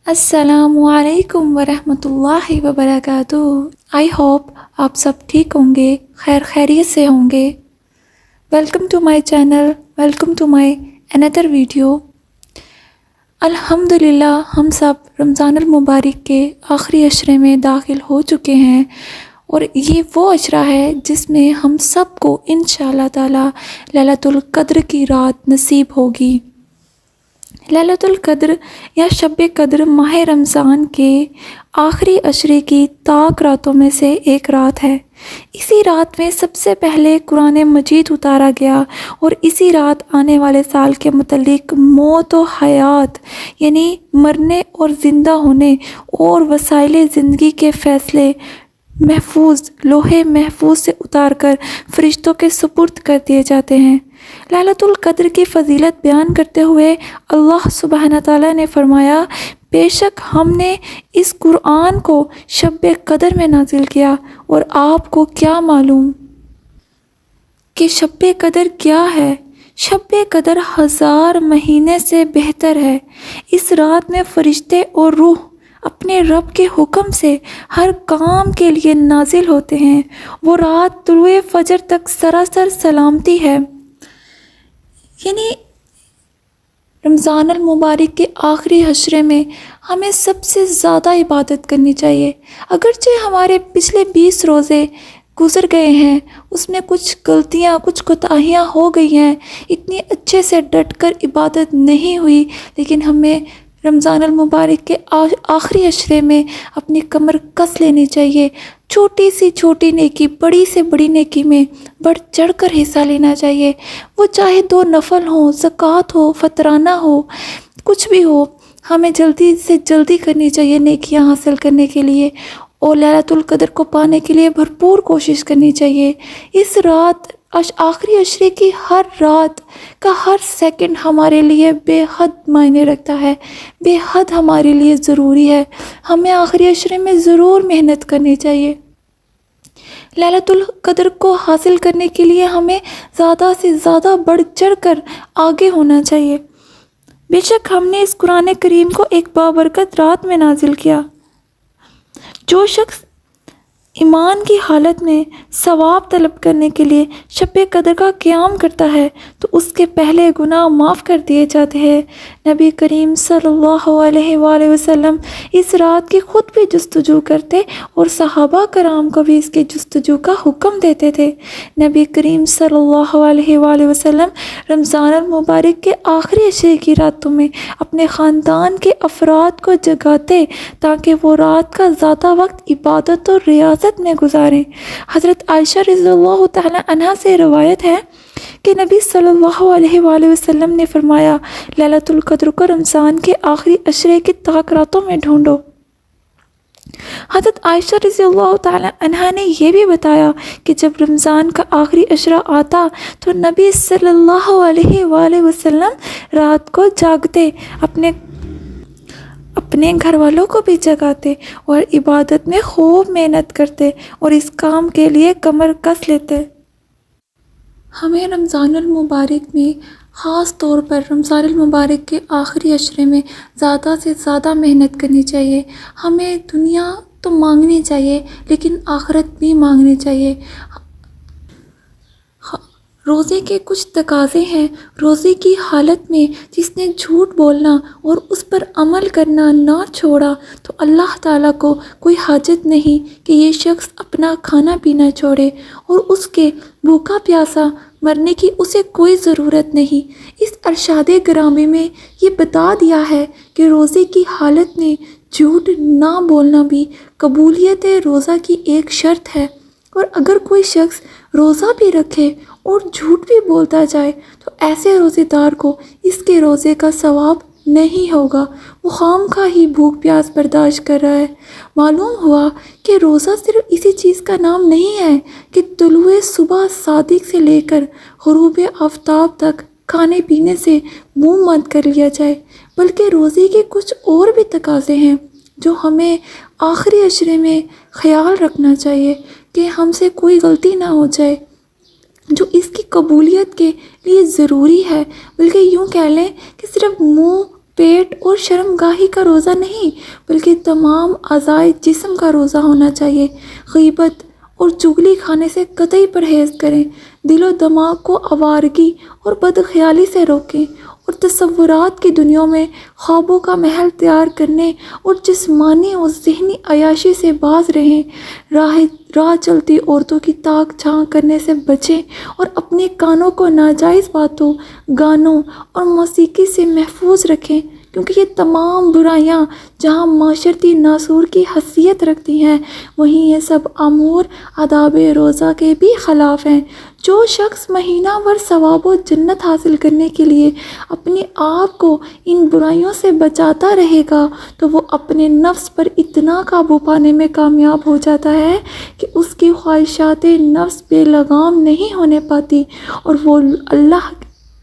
السلام علیکم ورحمۃ اللہ وبرکاتہ۔ آئی ہوپ آپ سب ٹھیک ہوں گے، خیریت سے ہوں گے۔ Welcome to my channel, welcome to my اندر ویڈیو۔ الحمدللہ ہم سب رمضان المبارک کے آخری عشرے میں داخل ہو چکے ہیں، اور یہ وہ عشرہ ہے جس میں ہم سب کو انشاءاللہ تعالی لیلۃ القدر کی رات نصیب ہوگی۔ لیلۃ القدر یا شب قدر ماہ رمضان کے آخری عشرے کی طاق راتوں میں سے ایک رات ہے۔ اسی رات میں سب سے پہلے قرآن مجید اتارا گیا، اور اسی رات آنے والے سال کے متعلق موت و حیات یعنی مرنے اور زندہ ہونے اور وسائل زندگی کے فیصلے محفوظ لوح محفوظ سے اتار کر فرشتوں کے سپرد کر دیے جاتے ہیں۔ لیلۃ القدر کی فضیلت بیان کرتے ہوئے اللہ سبحانہ تعالیٰ نے فرمایا، بے شک ہم نے اس قرآن کو شب قدر میں نازل کیا، اور آپ کو کیا معلوم کہ شب قدر کیا ہے؟ شب قدر 1000 مہینے سے بہتر ہے۔ اس رات میں فرشتے اور روح اپنے رب کے حکم سے ہر کام کے لیے نازل ہوتے ہیں۔ وہ رات طلوع فجر تک سراسر سلامتی ہے، یعنی رمضان المبارک کے آخری عشرے میں ہمیں سب سے زیادہ عبادت کرنی چاہیے۔ اگرچہ ہمارے پچھلے 20 روزے گزر گئے ہیں، اس میں کچھ غلطیاں، کچھ کوتاہیاں ہو گئی ہیں، اتنی اچھے سے ڈٹ کر عبادت نہیں ہوئی، لیکن ہمیں رمضان المبارک کے آخری عشرے میں اپنی کمر کس لینی چاہیے۔ چھوٹی سے چھوٹی نیکی، بڑی سے بڑی نیکی میں بڑھ چڑھ کر حصہ لینا چاہیے، وہ چاہے 2 نفل ہوں، زکوٰۃ ہو، فطرانہ ہو، کچھ بھی ہو، ہمیں جلدی سے جلدی کرنی چاہیے نیکیاں حاصل کرنے کے لیے، اور لیلۃ القدر کو پانے کے لیے بھرپور کوشش کرنی چاہیے۔ اس رات آخری عشرے کی ہر رات کا ہر سیکنڈ ہمارے لیے بے حد معنی رکھتا ہے، بے حد ہمارے لیے ضروری ہے۔ ہمیں آخری عشرے میں ضرور محنت کرنی چاہیے۔ لیلۃ القدر کو حاصل کرنے کے لیے ہمیں زیادہ سے زیادہ بڑھ چڑھ کر آگے ہونا چاہیے۔ بے شک ہم نے اس قرآن کریم کو ایک بابرکت رات میں نازل کیا۔ جو شخص ایمان کی حالت میں ثواب طلب کرنے کے لیے شب قدر کا قیام کرتا ہے تو اس کے پہلے گناہ معاف کر دیے جاتے ہیں۔ نبی کریم صلی اللہ علیہ وآلہ وسلم اس رات کی خود بھی جستجو کرتے اور صحابہ کرام کو بھی اس کی جستجو کا حکم دیتے تھے۔ نبی کریم صلی اللہ علیہ وآلہ وسلم رمضان المبارک کے آخری عشرے کی راتوں میں اپنے خاندان کے افراد کو جگاتے تاکہ وہ رات کا زیادہ وقت عبادت اور ریاضت میں گزاریں۔ حضرت عائشہ رضی اللہ تعالی عنہا سے روایت ہے کہ نبی صلی اللہ علیہ وآلہ وسلم نے فرمایا، لیلۃ القدر کو رمضان کے آخری عشرے کی طاق راتوں میں ڈھونڈو۔ حضرت عائشہ رضی اللہ تعالی عنہا نے یہ بھی بتایا کہ جب رمضان کا آخری عشرہ آتا تو نبی صلی اللہ علیہ وآلہ وسلم رات کو جاگتے، اپنے گھر والوں کو بھی جگاتے اور عبادت میں خوب محنت کرتے اور اس کام کے لیے کمر کس لیتے۔ ہمیں رمضان المبارک میں خاص طور پر رمضان المبارک کے آخری عشرے میں زیادہ سے زیادہ محنت کرنی چاہیے۔ ہمیں دنیا تو مانگنی چاہیے لیکن آخرت بھی مانگنی چاہیے۔ روزے کے کچھ تقاضے ہیں۔ روزے کی حالت میں جس نے جھوٹ بولنا اور اس پر عمل کرنا نہ چھوڑا تو اللہ تعالیٰ کو کوئی حاجت نہیں کہ یہ شخص اپنا کھانا پینا چھوڑے، اور اس کے بھوکا پیاسا مرنے کی اسے کوئی ضرورت نہیں۔ اس ارشاد گرامی میں یہ بتا دیا ہے کہ روزے کی حالت میں جھوٹ نہ بولنا بھی قبولیت روزہ کی ایک شرط ہے، اور اگر کوئی شخص روزہ بھی رکھے اور جھوٹ بھی بولتا جائے تو ایسے روزے دار کو اس کے روزے کا ثواب نہیں ہوگا، وہ خواہ ہی بھوک پیاس برداشت کر رہا ہے۔ معلوم ہوا کہ روزہ صرف اسی چیز کا نام نہیں ہے کہ طلوع صبح صادق سے لے کر غروب آفتاب تک کھانے پینے سے منہ مت کر لیا جائے، بلکہ روزے کے کچھ اور بھی تقاضے ہیں جو ہمیں آخری عشرے میں خیال رکھنا چاہیے کہ ہم سے کوئی غلطی نہ ہو جائے، جو اس کی قبولیت کے لیے ضروری ہے، بلکہ یوں کہہ لیں کہ صرف منہ پیٹ اور شرمگاہی کا روزہ نہیں بلکہ تمام اعضائے جسم کا روزہ ہونا چاہیے۔ غیبت اور چغلی کھانے سے قطعی پرہیز کریں، دل و دماغ کو آوارگی اور بدخیالی سے روکیں اور تصورات کی دنیا میں خوابوں کا محل تیار کرنے اور جسمانی اور ذہنی عیاشی سے باز رہیں۔ راہ چلتی عورتوں کی تاک جھانک کرنے سے بچیں اور اپنے کانوں کو ناجائز باتوں، گانوں اور موسیقی سے محفوظ رکھیں، کیونکہ یہ تمام برائیاں جہاں معاشرتی ناسور کی حیثیت رکھتی ہیں وہیں یہ سب امور آداب روزہ کے بھی خلاف ہیں۔ جو شخص مہینہ بھر ثواب و جنت حاصل کرنے کے لیے اپنے آپ کو ان برائیوں سے بچاتا رہے گا تو وہ اپنے نفس پر اتنا قابو پانے میں کامیاب ہو جاتا ہے کہ اس کی خواہشات نفس بے لگام نہیں ہونے پاتی اور وہ اللہ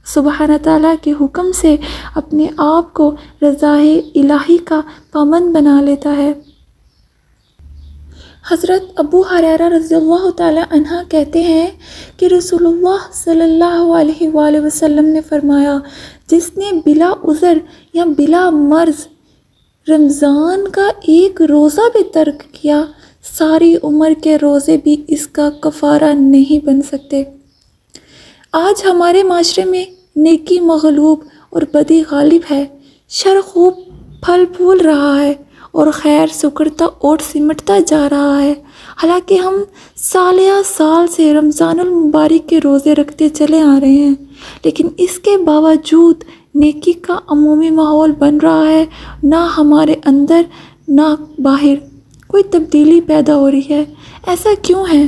سبحانہ تعالیٰ کے حکم سے اپنے آپ کو رضائے الہی کا پابند بنا لیتا ہے۔ حضرت ابو ہریرہ رضی اللہ تعالیٰ عنہ کہتے ہیں کہ رسول اللہ صلی اللہ علیہ وآلہ وسلم نے فرمایا، جس نے بلا عذر یا بلا مرض رمضان کا ایک روزہ بھی ترک کیا، ساری عمر کے روزے بھی اس کا کفارہ نہیں بن سکتے۔ آج ہمارے معاشرے میں نیکی مغلوب اور بدی غالب ہے، شر خوب پھل پھول رہا ہے اور خیر سکڑتا اور سمٹتا جا رہا ہے۔ حالانکہ ہم سالیہ سال سے رمضان المبارک کے روزے رکھتے چلے آ رہے ہیں، لیکن اس کے باوجود نیکی کا عمومی ماحول بن رہا ہے، نہ ہمارے اندر نہ باہر کوئی تبدیلی پیدا ہو رہی ہے۔ ایسا کیوں ہے؟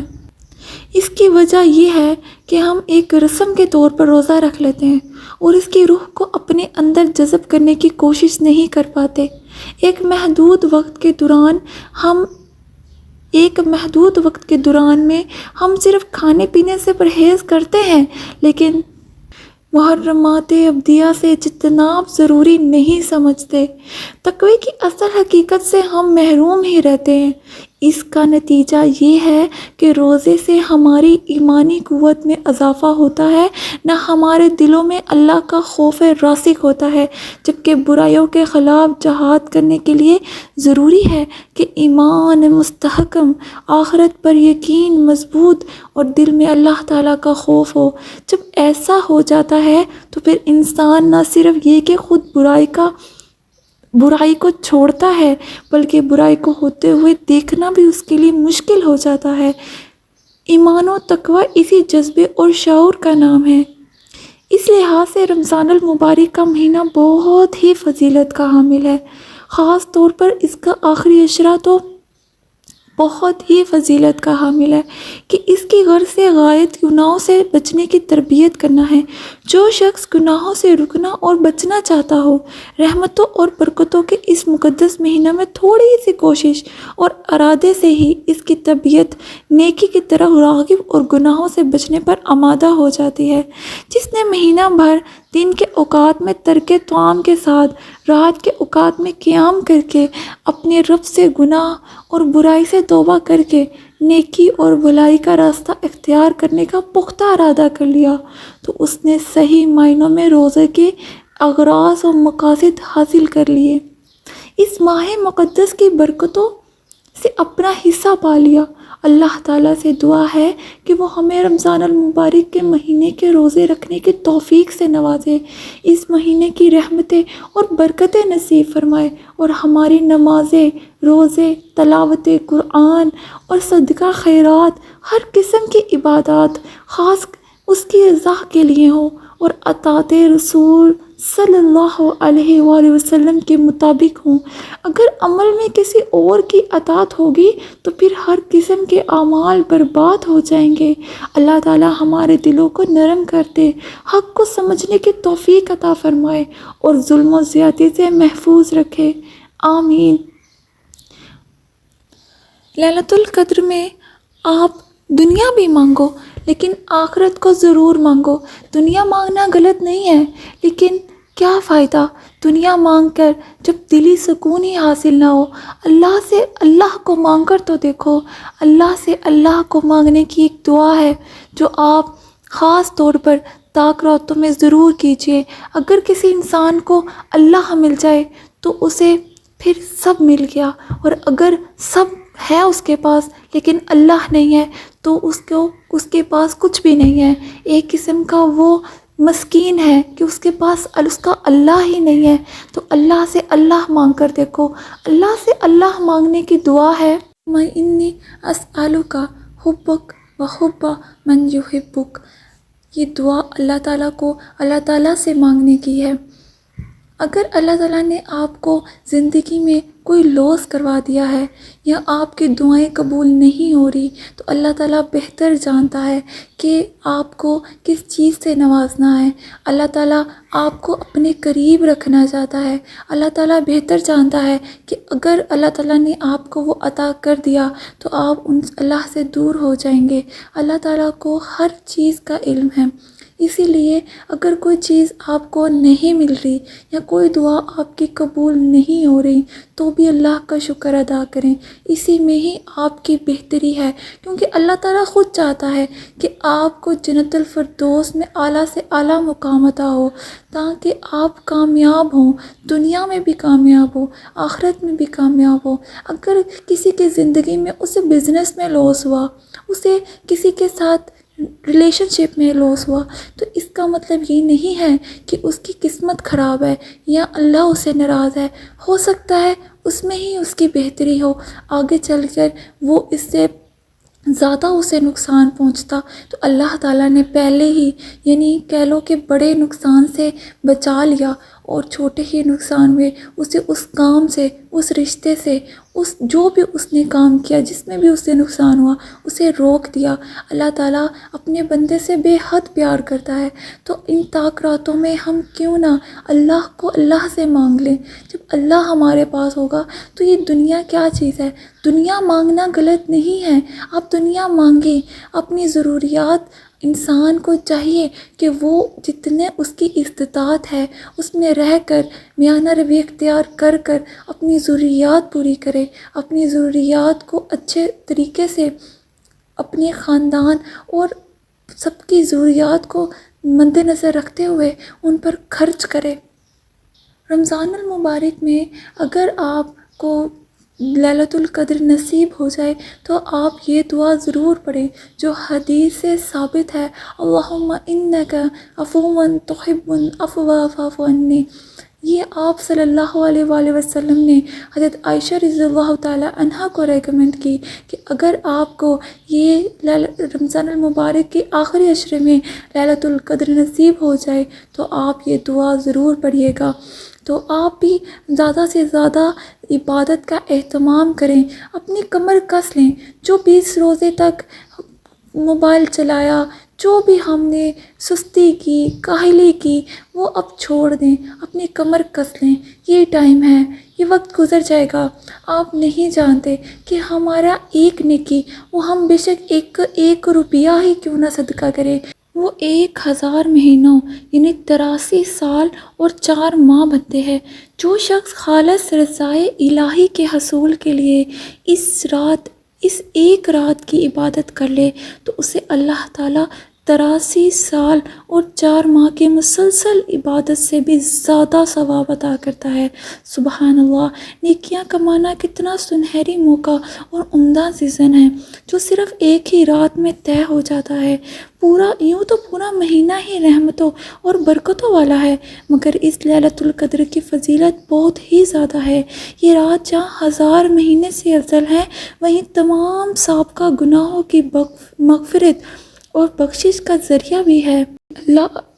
اس کی وجہ یہ ہے کہ ہم ایک رسم کے طور پر روزہ رکھ لیتے ہیں اور اس کی روح کو اپنے اندر جذب کرنے کی کوشش نہیں کر پاتے۔ ایک محدود وقت کے دوران میں ہم صرف کھانے پینے سے پرہیز کرتے ہیں، لیکن محرمات ابدیہ سے اجتناب ضروری نہیں سمجھتے۔ تقوی کی اصل حقیقت سے ہم محروم ہی رہتے ہیں۔ اس کا نتیجہ یہ ہے کہ روزے سے ہماری ایمانی قوت میں اضافہ ہوتا ہے، نہ ہمارے دلوں میں اللہ کا خوف راسخ ہوتا ہے، جبکہ برائیوں کے خلاف جہاد کرنے کے لیے ضروری ہے کہ ایمان مستحکم، آخرت پر یقین مضبوط اور دل میں اللہ تعالیٰ کا خوف ہو۔ جب ایسا ہو جاتا ہے تو پھر انسان نہ صرف یہ کہ خود برائی کو چھوڑتا ہے بلکہ برائی کو ہوتے ہوئے دیکھنا بھی اس کے لیے مشکل ہو جاتا ہے۔ ایمان و تقوی اسی جذبے اور شعور کا نام ہے۔ اس لحاظ سے رمضان المبارک کا مہینہ بہت ہی فضیلت کا حامل ہے، خاص طور پر اس کا آخری عشرہ تو بہت ہی فضیلت کا حامل ہے کہ اس کی غرض سے غائب گناہوں سے بچنے کی تربیت کرنا ہے۔ جو شخص گناہوں سے رکنا اور بچنا چاہتا ہو، رحمتوں اور برکتوں کے اس مقدس مہینہ میں تھوڑی سی کوشش اور ارادے سے ہی اس کی طبیعت نیکی کی طرف راغب اور گناہوں سے بچنے پر آمادہ ہو جاتی ہے۔ جس نے مہینہ بھر دن کے اوقات میں ترک طعام کے ساتھ رات کے اوقات میں قیام کر کے اپنے رب سے گناہ اور برائی سے توبہ کر کے نیکی اور بھلائی کا راستہ اختیار کرنے کا پختہ ارادہ کر لیا تو اس نے صحیح معنوں میں روزے کے اغراض و مقاصد حاصل کر لیے، اس ماہ مقدس کی برکتوں سے اپنا حصہ پا لیا۔ اللہ تعالیٰ سے دعا ہے کہ وہ ہمیں رمضان المبارک کے مہینے کے روزے رکھنے کی توفیق سے نوازے، اس مہینے کی رحمتیں اور برکتیں نصیب فرمائے اور ہماری نمازیں، روزے، تلاوت قرآن اور صدقہ خیرات، ہر قسم کی عبادات خاص اس کی رضا کے لیے ہوں اور اطاعت رسول صلی اللہ علیہ وآلہ وسلم کے مطابق ہوں۔ اگر عمل میں کسی اور کی اطاعت ہوگی تو پھر ہر قسم کے اعمال برباد ہو جائیں گے۔ اللہ تعالی ہمارے دلوں کو نرم کرتے، حق کو سمجھنے کی توفیق عطا فرمائے اور ظلم و زیادتی سے محفوظ رکھے، آمین۔ لیلۃ القدر میں آپ دنیا بھی مانگو لیکن آخرت کو ضرور مانگو۔ دنیا مانگنا غلط نہیں ہے، لیکن کیا فائدہ دنیا مانگ کر جب دلی سکون ہی حاصل نہ ہو۔ اللہ سے اللہ کو مانگ کر تو دیکھو۔ اللہ سے اللہ کو مانگنے کی ایک دعا ہے جو آپ خاص طور پر طاق راتوں میں ضرور کیجیے۔ اگر کسی انسان کو اللہ مل جائے تو اسے پھر سب مل گیا، اور اگر سب ہے اس کے پاس لیکن اللہ نہیں ہے تو اس کے پاس کچھ بھی نہیں ہے۔ ایک قسم کا وہ مسکین ہے کہ اس کے پاس اس کا اللہ ہی نہیں ہے۔ تو اللہ سے اللہ مانگ کر دیکھو۔ اللہ سے اللہ مانگنے کی دعا ہے، میں انی اسألک حبک و حب من یحبک۔ یہ دعا اللہ تعالیٰ کو اللہ تعالیٰ سے مانگنے کی ہے۔ اگر اللہ تعالیٰ نے آپ کو زندگی میں کوئی لاس کروا دیا ہے یا آپ کی دعائیں قبول نہیں ہو رہی تو اللہ تعالیٰ بہتر جانتا ہے کہ آپ کو کس چیز سے نوازنا ہے۔ اللہ تعالیٰ آپ کو اپنے قریب رکھنا چاہتا ہے۔ اللہ تعالیٰ بہتر جانتا ہے کہ اگر اللہ تعالیٰ نے آپ کو وہ عطا کر دیا تو آپ ان اللہ سے دور ہو جائیں گے۔ اللہ تعالیٰ کو ہر چیز کا علم ہے، اسی لیے اگر کوئی چیز آپ کو نہیں مل رہی یا کوئی دعا آپ کی قبول نہیں ہو رہی تو بھی اللہ کا شکر ادا کریں۔ اسی میں ہی آپ کی بہتری ہے، کیونکہ اللہ تعالیٰ خود چاہتا ہے کہ آپ کو جنت الفردوس میں اعلیٰ سے اعلیٰ مقام عطا ہو، تاکہ آپ کامیاب ہوں، دنیا میں بھی کامیاب ہو، آخرت میں بھی کامیاب ہو۔ اگر کسی کی زندگی میں اسے بزنس میں لاس ہوا، اسے کسی کے ساتھ ریلیشن شپ میں لاس ہوا، تو اس کا مطلب یہ نہیں ہے کہ اس کی قسمت خراب ہے یا اللہ اسے ناراض ہے۔ ہو سکتا ہے اس میں ہی اس کی بہتری ہو، آگے چل کر وہ اس سے زیادہ اسے نقصان پہنچتا تو اللہ تعالیٰ نے پہلے ہی یعنی کہہ لو کہ بڑے نقصان سے بچا لیا، اور چھوٹے ہی نقصان میں اسے اس کام سے، اس رشتے سے، اس جو بھی اس نے کام کیا جس میں بھی اسے نقصان ہوا اسے روک دیا۔ اللہ تعالیٰ اپنے بندے سے بے حد پیار کرتا ہے، تو ان طاق راتوں میں ہم کیوں نہ اللہ کو اللہ سے مانگ لیں۔ جب اللہ ہمارے پاس ہوگا تو یہ دنیا کیا چیز ہے؟ دنیا مانگنا غلط نہیں ہے، آپ دنیا مانگیں، اپنی ضروریات انسان کو چاہیے کہ وہ جتنے اس کی استطاعت ہے اس میں رہ کر میانہ روی اختیار کر کر اپنی ضروریات پوری کرے، اپنی ضروریات کو اچھے طریقے سے اپنے خاندان اور سب کی ضروریات کو مد نظر رکھتے ہوئے ان پر خرچ کرے۔ رمضان المبارک میں اگر آپ کو لیلۃ القدر نصیب ہو جائے تو آپ یہ دعا ضرور پڑھیں جو حدیث سے ثابت ہے، اللہم انک عفو تحب العفو فاعف عنی۔ یہ آپ صلی اللہ علیہ وآلہ وسلم نے حضرت عائشہ رضی اللہ تعالی عنہا کو ریکمنڈ کی کہ اگر آپ کو یہ رمضان المبارک کے آخری عشرے میں لیلۃ القدر نصیب ہو جائے تو آپ یہ دعا ضرور پڑھیے گا۔ تو آپ بھی زیادہ سے زیادہ عبادت کا اہتمام کریں، اپنی کمر کس لیں۔ جو 20 روزے تک موبائل چلایا، جو بھی ہم نے سستی کی، کاہلی کی، وہ اب چھوڑ دیں، اپنی کمر کس لیں۔ یہ ٹائم ہے، یہ وقت گزر جائے گا۔ آپ نہیں جانتے کہ ہمارا ایک نیکی، وہ ہم بے شک ایک روپیہ ہی کیوں نہ صدقہ کرے، وہ 1000 مہینوں یعنی 83 سال اور 4 ماہ بنتے ہیں۔ جو شخص خالص رضائے الہی کے حصول کے لیے اس ایک رات کی عبادت کر لے تو اسے اللہ تعالیٰ 83 سال اور 4 ماہ کے مسلسل عبادت سے بھی زیادہ ثواب عطا کرتا ہے۔ سبحان اللہ، نیکیاں کمانا کتنا سنہری موقع اور عمدہ سیزن ہے جو صرف ایک ہی رات میں طے ہو جاتا ہے۔ یوں تو پورا مہینہ ہی رحمتوں اور برکتوں والا ہے، مگر اس لیلۃ القدر کی فضیلت بہت ہی زیادہ ہے۔ یہ رات جہاں 1000 مہینے سے افضل ہے، وہیں تمام سابقہ گناہوں کی مغفرت اور بخشش کا ذریعہ بھی ہے۔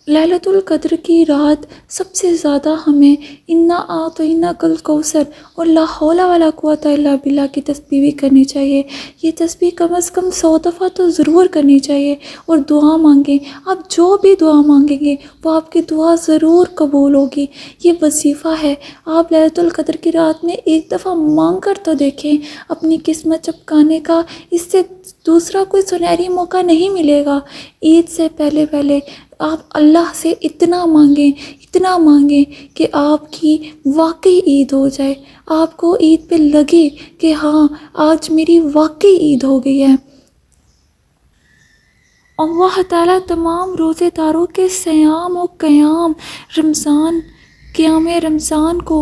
لیلۃ القدر کی رات سب سے زیادہ ہمیں انا اعطیناک الکوثر اور لا حول ولا قوۃ الا باللہ کی تسبیح بھی کرنی چاہیے۔ یہ تسبیح کم از کم 100 دفعہ تو ضرور کرنی چاہیے، اور دعا مانگیں۔ آپ جو بھی دعا مانگیں گے وہ آپ کی دعا ضرور قبول ہوگی۔ یہ وظیفہ ہے، آپ لیلۃ القدر کی رات میں ایک دفعہ مانگ کر تو دیکھیں، اپنی قسمت چمکانے کا اس سے دوسرا کوئی سنہری موقع نہیں ملے گا۔ عید سے پہلے آپ اللہ سے اتنا مانگیں کہ آپ کی واقعی عید ہو جائے، آپ کو عید پہ لگے کہ ہاں آج میری واقعی عید ہو گئی ہے۔ اللہ تعالیٰ تمام روزے داروں کے صیام و قیام رمضان کو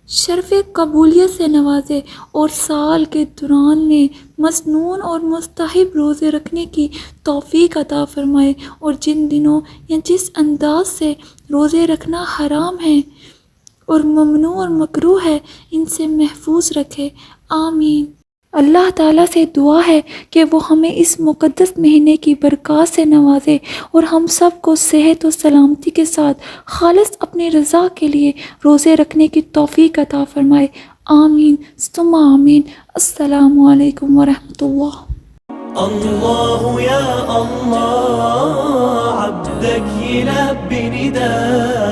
شرف قبولیت سے نوازے اور سال کے دوران میں مسنون اور مستحب روزے رکھنے کی توفیق عطا فرمائے، اور جن دنوں یا جس انداز سے روزے رکھنا حرام ہے اور ممنوع اور مکروہ ہے ان سے محفوظ رکھے، آمین۔ اللہ تعالیٰ سے دعا ہے کہ وہ ہمیں اس مقدس مہینے کی برکات سے نوازے اور ہم سب کو صحت و سلامتی کے ساتھ خالص اپنی رضا کے لیے روزے رکھنے کی توفیق عطا فرمائے، آمین ثم آمین۔ السلام علیکم ورحمۃ اللہ۔ الله يا الله عبدك يلبي نداء